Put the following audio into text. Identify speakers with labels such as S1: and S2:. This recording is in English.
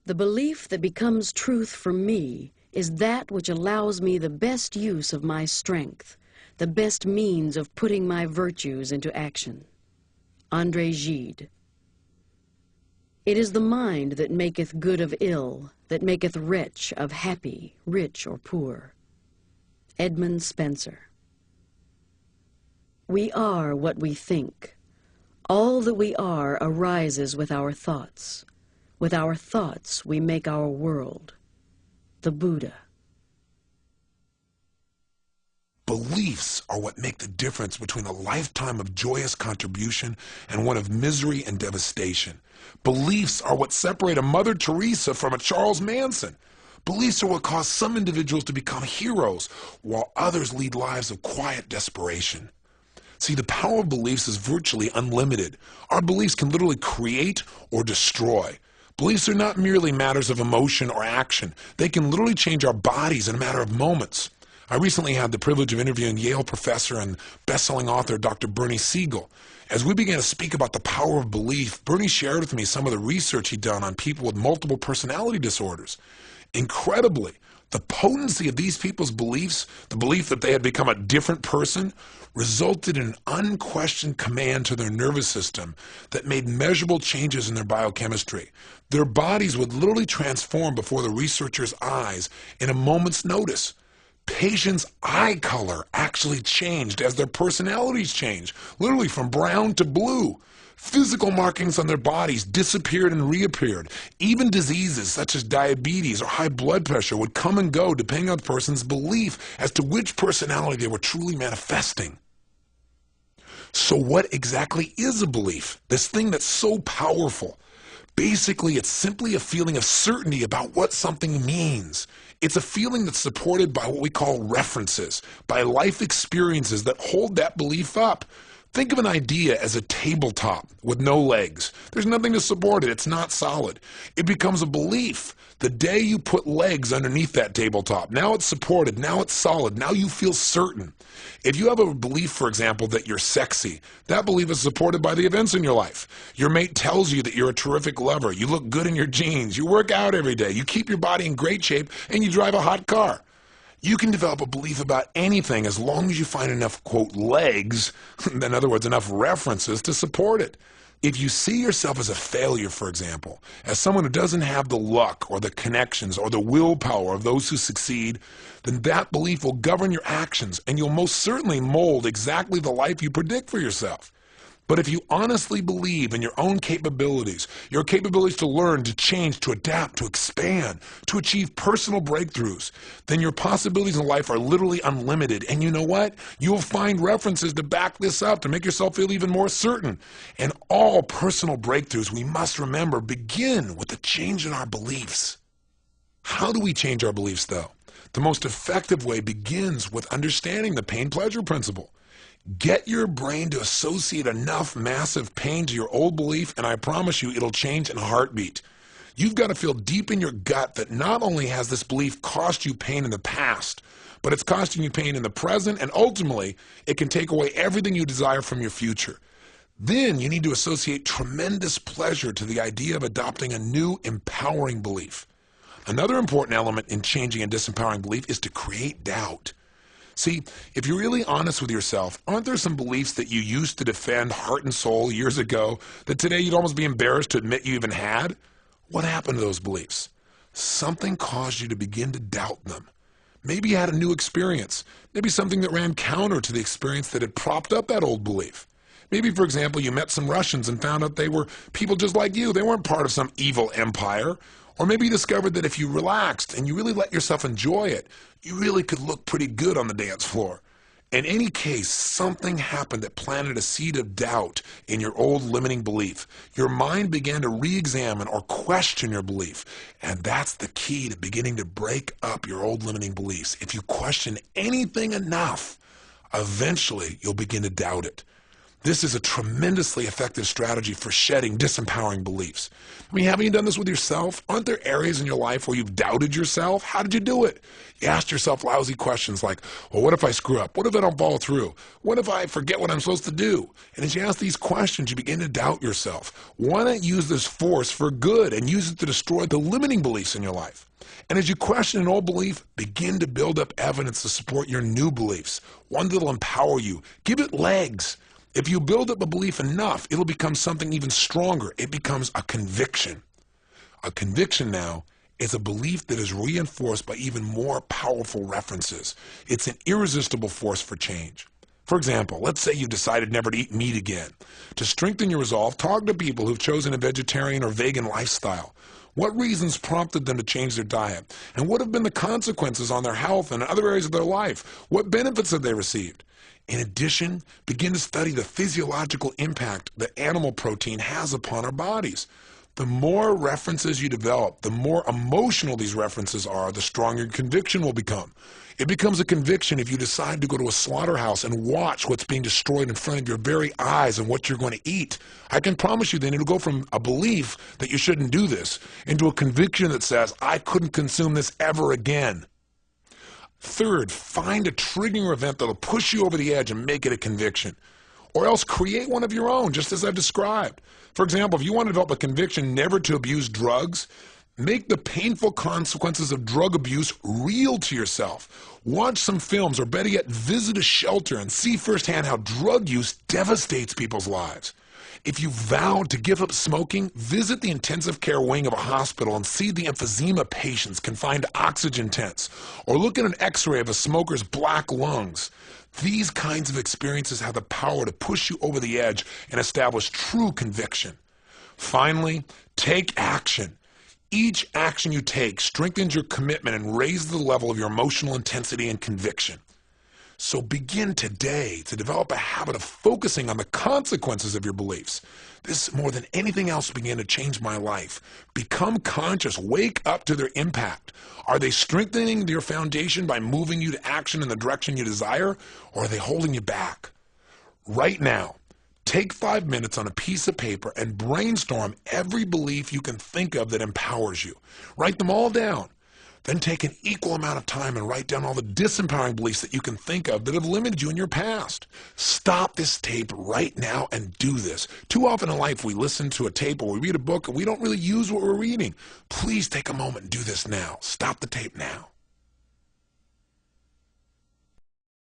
S1: The belief that becomes truth for me is that which allows me the best use of my strength, the best means of putting my virtues into action. André Gide. It is the mind that maketh good of ill, that maketh wretch of happy, rich or poor. Edmund Spencer. We are what we think. All that we are arises with our thoughts. With our thoughts we make our world. The Buddha.
S2: Beliefs are what make the difference between a lifetime of joyous contribution and one of misery and devastation. Beliefs are what separate a Mother Teresa from a Charles Manson. Beliefs are what cause some individuals to become heroes, while others lead lives of quiet desperation. See, the power of beliefs is virtually unlimited. Our beliefs can literally create or destroy. Beliefs are not merely matters of emotion or action. They can literally change our bodies in a matter of moments. I recently had the privilege of interviewing Yale professor and best-selling author Dr. Bernie Siegel. As we began to speak about the power of belief, Bernie shared with me some of the research he'd done on people with multiple personality disorders. Incredibly, the potency of these people's beliefs, the belief that they had become a different person, resulted in an unquestioned command to their nervous system that made measurable changes in their biochemistry. Their bodies would literally transform before the researchers' eyes in a moment's notice. Patients' eye color actually changed as their personalities changed, literally from brown to blue. Physical markings on their bodies disappeared and reappeared. Even diseases such as diabetes or high blood pressure would come and go depending on the person's belief as to which personality they were truly manifesting. So what exactly is a belief? This thing that's so powerful. Basically, it's simply a feeling of certainty about what something means. It's a feeling that's supported by what we call references, by life experiences that hold that belief up. Think of an idea as a tabletop with no legs. There's nothing to support it. It's not solid. It becomes a belief the day you put legs underneath that tabletop. Now it's supported. Now it's solid. Now you feel certain. If you have a belief, for example, that you're sexy, that belief is supported by the events in your life. Your mate tells you that you're a terrific lover. You look good in your jeans. You work out every day. You keep your body in great shape, and you drive a hot car. You can develop a belief about anything as long as you find enough, quote, legs, in other words, enough references to support it. If you see yourself as a failure, for example, as someone who doesn't have the luck or the connections or the willpower of those who succeed, then that belief will govern your actions, and you'll most certainly mold exactly the life you predict for yourself. But if you honestly believe in your own capabilities, your capabilities to learn, to change, to adapt, to expand, to achieve personal breakthroughs, then your possibilities in life are literally unlimited. And you know what? You'll find references to back this up, to make yourself feel even more certain. And all personal breakthroughs, we must remember, begin with a change in our beliefs. How do we change our beliefs, though? The most effective way begins with understanding the pain-pleasure principle. Get your brain to associate enough massive pain to your old belief, and I promise you it'll change in a heartbeat. You've got to feel deep in your gut that not only has this belief cost you pain in the past, but it's costing you pain in the present, and ultimately it can take away everything you desire from your future. Then you need to associate tremendous pleasure to the idea of adopting a new, empowering belief. Another important element in changing a disempowering belief is to create doubt. See, if you're really honest with yourself, aren't there some beliefs that you used to defend heart and soul years ago that today you'd almost be embarrassed to admit you even had? What happened to those beliefs? Something caused you to begin to doubt them. Maybe you had a new experience. Maybe something that ran counter to the experience that had propped up that old belief. Maybe, for example, you met some Russians and found out they were people just like you. They weren't part of some evil empire. Or maybe you discovered that if you relaxed and you really let yourself enjoy it, you really could look pretty good on the dance floor. In any case, something happened that planted a seed of doubt in your old limiting belief. Your mind began to re-examine or question your belief. And that's the key to beginning to break up your old limiting beliefs. If you question anything enough, eventually you'll begin to doubt it. This is a tremendously effective strategy for shedding disempowering beliefs. I mean, haven't you done this with yourself? Aren't there areas in your life where you've doubted yourself? How did you do it? You asked yourself lousy questions like, well, what if I screw up? What if I don't follow through? What if I forget what I'm supposed to do? And as you ask these questions, you begin to doubt yourself. Why not use this force for good and use it to destroy the limiting beliefs in your life? And as you question an old belief, begin to build up evidence to support your new beliefs, one that'll empower you. Give it legs. If you build up a belief enough, it'll become something even stronger. It becomes a conviction. A conviction now is a belief that is reinforced by even more powerful references. It's an irresistible force for change. For example, let's say you've decided never to eat meat again. To strengthen your resolve, talk to people who've chosen a vegetarian or vegan lifestyle. What reasons prompted them to change their diet? And what have been the consequences on their health and other areas of their life? What benefits have they received? In addition, begin to study the physiological impact that animal protein has upon our bodies. The more references you develop, the more emotional these references are, the stronger your conviction will become. It becomes a conviction if you decide to go to a slaughterhouse and watch what's being destroyed in front of your very eyes and what you're going to eat. I can promise you then it'll go from a belief that you shouldn't do this into a conviction that says, I couldn't consume this ever again. Third, find a triggering event that'll push you over the edge and make it a conviction. Or else create one of your own, just as I've described. For example, if you want to develop a conviction never to abuse drugs, make the painful consequences of drug abuse real to yourself. Watch some films, or better yet, visit a shelter and see firsthand how drug use devastates people's lives. If you vowed to give up smoking, visit the intensive care wing of a hospital and see the emphysema patients confined to oxygen tents, or look at an x-ray of a smoker's black lungs. These kinds of experiences have the power to push you over the edge and establish true conviction. Finally, take action. Each action you take strengthens your commitment and raises the level of your emotional intensity and conviction. So begin today to develop a habit of focusing on the consequences of your beliefs. This, more than anything else, began to change my life. Become conscious. Wake up to their impact. Are they strengthening your foundation by moving you to action in the direction you desire, or are they holding you back? Right now, take 5 minutes on a piece of paper and brainstorm every belief you can think of that empowers you. Write them all down. Then take an equal amount of time and write down all the disempowering beliefs that you can think of that have limited you in your past. Stop this tape right now and do this. Too often in life we listen to a tape or we read a book and we don't really use what we're reading. Please take a moment and do this now. Stop the tape now.